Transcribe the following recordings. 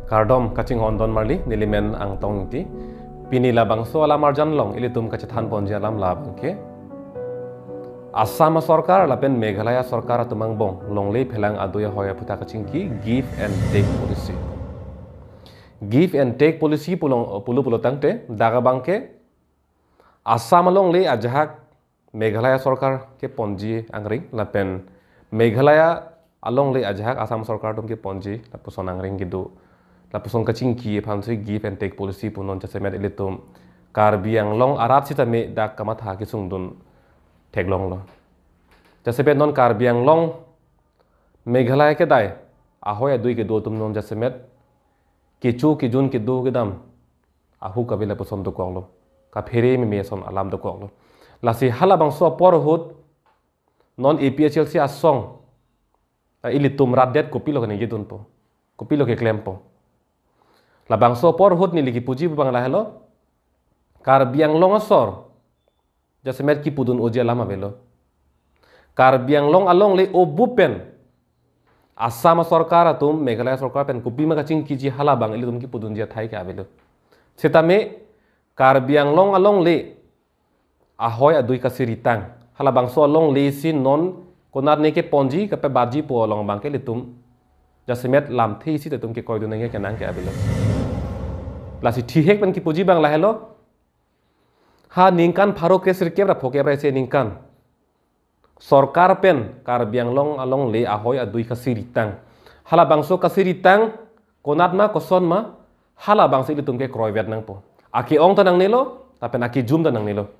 Kardom kaching hondon marli nilimen ang tong ti pinila bangso alam arjan long ilitum kacithan ponji alam labang ke Assam Sarkar lapen Meghalaya Sarkar atumang bong longlei phelang aduya hoya puta kaching ki give and take policy. Give and take policy pulu tangte daga bangke Assam longlei ajahak Meghalaya Sarkar ke ponji angring lapen Meghalaya alonglei ajahak Assam Sarkar tum ke ponji lapuson angring gitu. Lapuson kaching ki phansui give and take policy punon chasemet ilitum Karbi Anglong arat sita me dak kamat ha ki sungdun teglong lo. Jasepet non Karbi Anglong Meghalaya ke dai ahoy adui ke do tum non jasemet ki chu ki jun ki do ke dam ahu kabila puson do konglo ka phere me son alam do konglo lasi hala bang so por hut non APHL si asong ilitum radet kopilo ke ni dun po kopilo ke klempo la bang so por hut ni ligi puji bang la hello Karbi Anglong asor jasemet ki pudun oje lama velo Karbi Anglong along le obupen Assam Sarkar atum Meghalaya Sarkar pen kupi ma kaching ki ji hala bang ilitum ki pudun dia thai ka velo setame Karbi Anglong along le ahoy adui ka siritang hala bang so along le sin non konat ne ke ponji ka pe baji po along bang ke litum jasemet lam thi si tum ke koy du nge ke nang ke velo la si thi hek pen ki puji bang la hello ha ningkan pharo ke sir kebra phoke bra se ningkan Sarkar pen Karbi Anglong along le ahoy adui ka siritang hala bangso ka siritang konat ma koson ma hala bangso ilitum ke kroy vet nang po aki ong tanang nilo tapen aki jum tanang nilo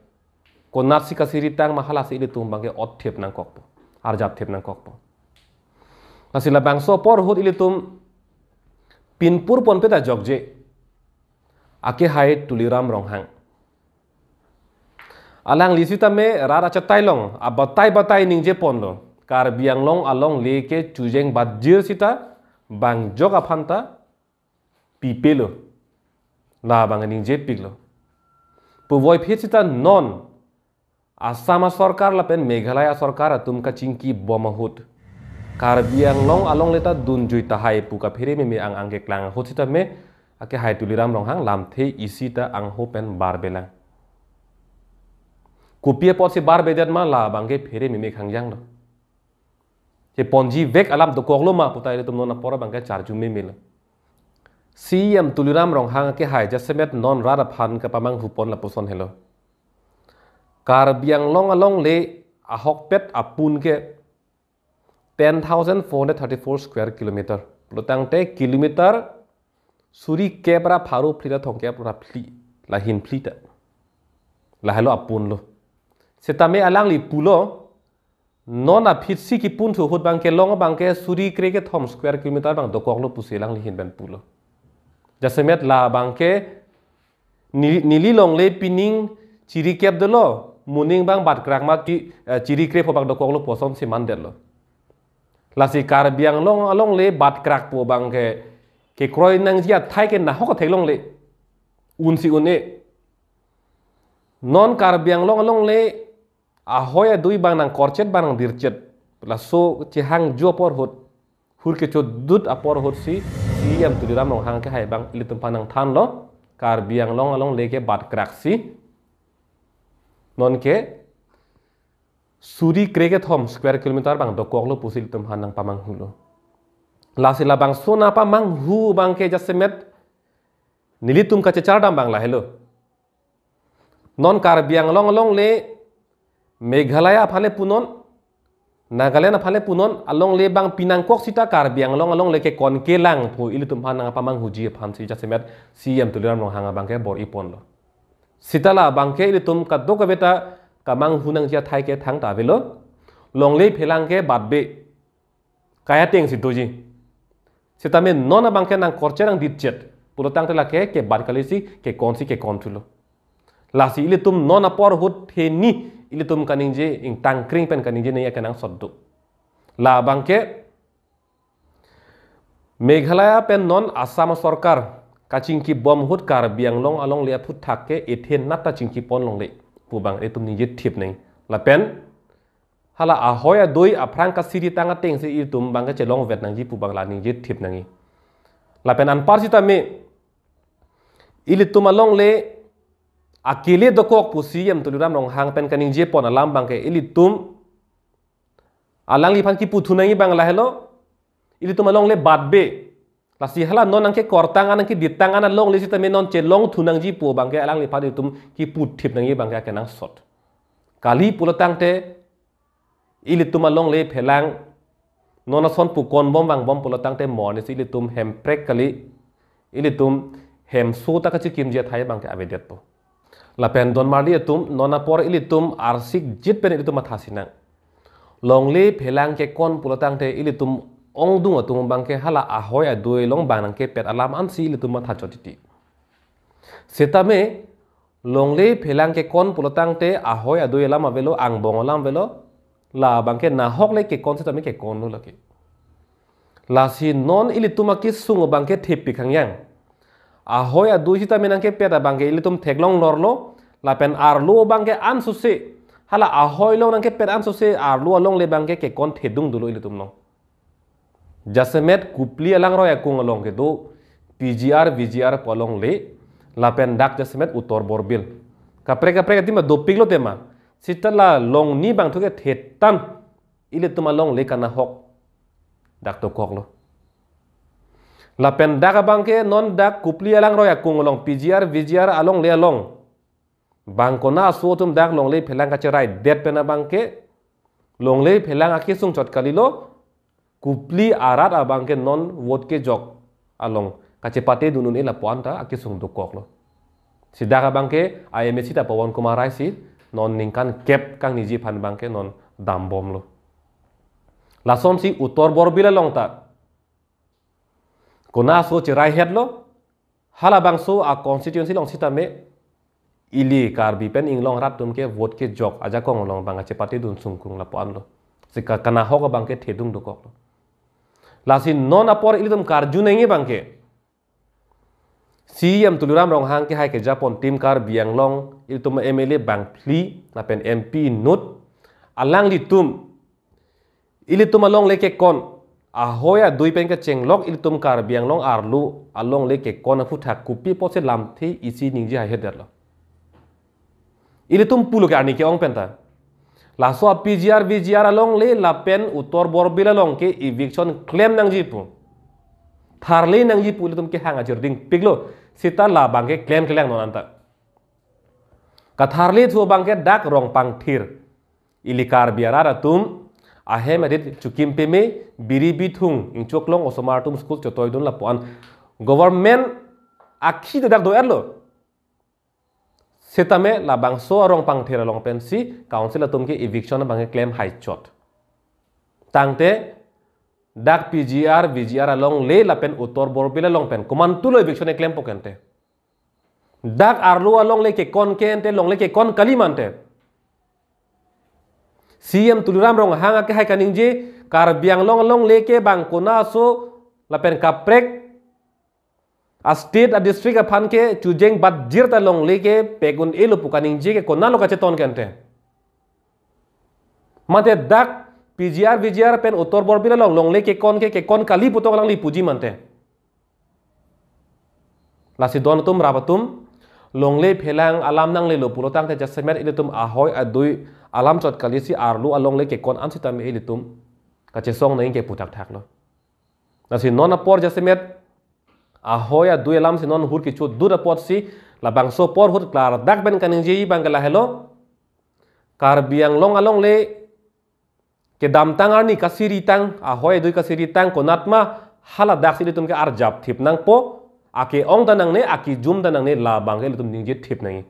konat si ka siritang ma hala si ilitum bang ke ot thep nang kok po arjap thep nang kok po lasila bangso por hut ilitum pinpur pon peta jogje aki hai tuliram ronghang alang lisita me rara chatai long batai ningje pon lo Karbi Anglong along leke chujeng badjir sita bang joga phanta pipelo la bang ningje piglo puvoi phit sita non Assam Sarkar lapen Meghalaya Sarkar atum ka chingki bomahut Karbi Anglong along leta dun juita hai puka phere me ang angke klang hot sita me ake hai tuliram ronghang lam the isita ang hopen barbelang Kupia pot si bar bedet ma la bangke phere mimi khangjang lo. Je ponji vek alam to koklo ma putai tum non apora bangke charju mimi lo. CM tuliram ronghang ke hai jasemet non rara phan ka pamang hupon la puson hello. Karbi Anglong along le ahok pet apun ke 10,434 square kilometer. Plutang te kilometer suri kebra pharu plita thongke pura pli la hin plita. La hello apun lo. Setame alang li pulo non a pitsi ki pun thu hut bangke long bangke suri kreke thom square kilometer bang do koklo pusilang li hin ben pulo jasemet la bangke nili long le pining chiri kep de lo muning bang bat krak ma ki chiri kre pho bang do koklo poson si man de lo la si Karbi Anglong along le bat krak po bangke ke kroi nang jia thai ke na hok thailong le un si une non Karbi Anglong along le ahoy adui bang nang korchet bang nang dirchet la so chehang jo por hot hur ke chod dut apor hot si yam tuliram nong hang ke hai bang ilitum panang than lo Karbi Anglong along leke bat krak si non ke suri kreke thom square kilometer bang do koklo pusil tum hanang pamang hulo la sila bang sona pamang hu bang ke jasemet nilitum ka chardam bang la hello non Karbi Anglong along le Meghalaya phale punon Nagaland phale punon along le bang pinangkok sita Karbi Anglong along le ke kon kelang phu ilitum phanang pamang huji phan si jasemet CM tuliram nong hanga bangke bor ipon lo sitala bangke ilitum ka do ka beta kamang hunang jia thai ke thang ta velo long le phelang ke batbe kaya teng si doji sitame nona bangke nang korcherang ditchet pulotang tela ke bat kalisi ke konthulo lasi ilitum nona por hut theni ilitum kaningje ing tangkring pen kaningje ne yakanang soddu la bangke Meghalaya pen non Assam Sarkar kachingki bom hut Karbi Anglong along le phut thakke ethen nata chingki pon long le pubang etum nije thip nei la pen hala ahoy doi aprang ka siri tanga teng si itum bangka chelong vet nang ji pubang la nije thip nangi lapen an par si tame ili tumalong le akile dokok pusi yam tuliram rong hang pen kaning je pon alam bangke ili tum alang li pan ki puthunangi bang la hello ili tumalong le badbe la si hala non angke kortangan angke ditangan long le si tame non che long thunang ji pu bangke alang li pan tum ki put thip nangi bangke kenang sot kali pulotang te ili tumalong le phelang nona son pu kon bom bang bom pulotang te mon si ili tum hem prek kali ili tum hem su ta ka chi kim je thai bangke avedet po la pen don marli tum nona por ili tum arsik jit pen ili tum mathasinang longle phelang ke kon pulotang te ili tum ong dung atung bangke hala ahoy adoi long bang ke pet alam an si ili tum mathachotiti setame longle phelang ke kon pulotang te ahoy adoi alam avelo ang bongolam velo la bangke na hok le ke kon setame ke kon lo laki la si non ili tum ki sung bangke thip pikangyang ahoy adoi setame nang ke pet bangke ili tum theklong lorlo la pen arlo bangke an suse hala ahoy long nang ke pet an suse arlo long le bangke ke kon thedung dulo ili tum no jasemet kupli alang roya kung along ke do PGR VGR polong le la pen dak jasemet utor borbil kapre tima doping lo tema sitala long ni bang thuke thetan ile tuma long le kana hok dak to kok lo la pen dak bangke non dak kupli alang roya kung along PGR VGR along le along bang kona suotum dak long le phelang ka cherai det pena bangke long le phelang akisung chot kalilo kupli arat abang ke non vote ke jok along kacepate dunun ila puanta akisung dukok lo sidaka bangke IMC ta Pawan Kumar Rai si non ningkan kep kang niji phan bangke non dambom lo lasom si utor borbila long ta kona so chirai het lo hala bangso a constituency long sitame ili karbi pen inglong rat tum ke vote ke jok aja kong long bang kacepate dun sungkung la puan lo sika kana hok bangke thedung dukok lo lasi non apor ilitum karju nengi bangke CM tuliram rong hang ke hai ke Japon tim kar biang long ilitum MLA bang pli na pen MP nut alang litum ilitum along leke kon ahoya dui pen ke chenglok ilitum kar biang long arlu along leke kon fu thak kupi pose lam thi isi ningji hai heder lo ilitum pulo ke ani ke ong penta laso PGR VGR along le lapen utor borbila long ke eviction claim nang jipu tharle nang jipu le tum ke hanga jording piglo sita la bangke claim kelang non anta ka tharle thu bangke dak rong pang thir ilikar biara tum ahem edit chukim peme biri bithung ingchoklong osomar tum school chotoy don lapuan government akhi dak do erlo setame la bangso arong pang thera long pensi council atum ke eviction bangke claim high chot tangte dak PGR VGR along le la pen utor borbila long pen kumantulo eviction claim pokente dak arlo along le ke kon kente long le ke kon kalimante CM tuliram rong hanga ke hai kaningje kar biang long le ke bang kona so la pen kaprek a state a district a phan ke chujeng bat jirta long leke pegun elu pukaning je ke konna lo kache ton kente mate dak PGR VGR pen utor borbila long leke ke kon kali putong lang li puji mante lasi don tum rabatum long le phelang alam nang le lo pulotang te jasemer ilitum ahoy adui alam chot kali si arlu along leke kon amsitam ilitum kache song nang ke putak thak lo lasi non apor jasemer ahoy adui alam si non hur ki chut dur pot si la bangso por hur klar dak ben kaning ji bangala hello kar biang long along le ke dam tangar ni kasiri tang ahoy adui kasiri tang konatma hala dak si tum ke arjab thip nang po ake ong tanang ne aki jum tanang ne la bangke tum ning je thip nang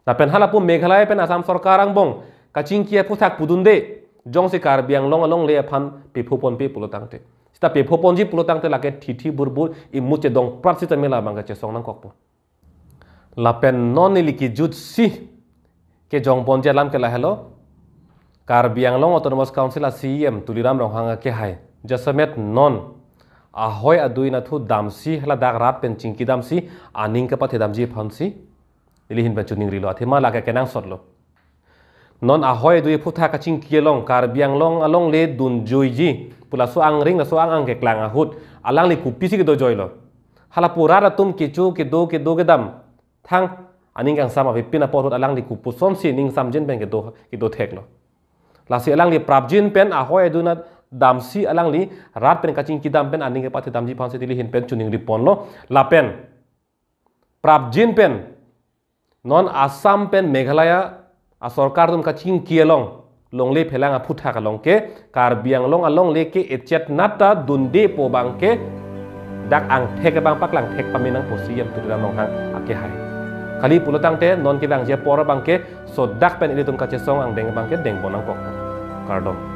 na pen hala pu meghalaya pen asam sarkar ang bong kaching kia puthak pudunde jong se kar biang long along le phan pe phupon pe pulotang te sta pe phupon ji pulotang te lake thithi burbur imuche dong pratsita mela bangka che song nang kokpo la pen non liki jut si ke jong ponje lam ke la hello kar biang long autonomous council a CM tuliram rong hanga ke hai jasamet non ahoy adui na thu damsi hala dak rat pen chingki damsi aning ka pathe damji phansi ilihin bachuning rilo athema laka kenang sotlo non ahoy dui phutha kaching kielong karbiang long along le dun joiji pula so ang ring la so ang ke klang ahut alang li kupisi ke do joilo hala pura ra tum kichu ke do ke dam thang aning kang sama pina pot alang li kupu som si ning sam jin ben ke do thek lo la si alang li prabjin pen ahoy du na dam si alang li rat pen kaching kidam pen aning ke pati dam ji phanse dili hin pen chuning ripon lo la pen prabjin pen non Assam pen Meghalaya a sarkar tum kaching kielong longle phelang a phutha ka longke karbiang long along le ke etchet nata dunde po bangke dak ang thek bang paklang thek paminang posiyam tudram nong hang ake hai kali pulotang te non ke bang je por bangke so dak pen ile tum kache song ang deng bangke deng bonang pok kardom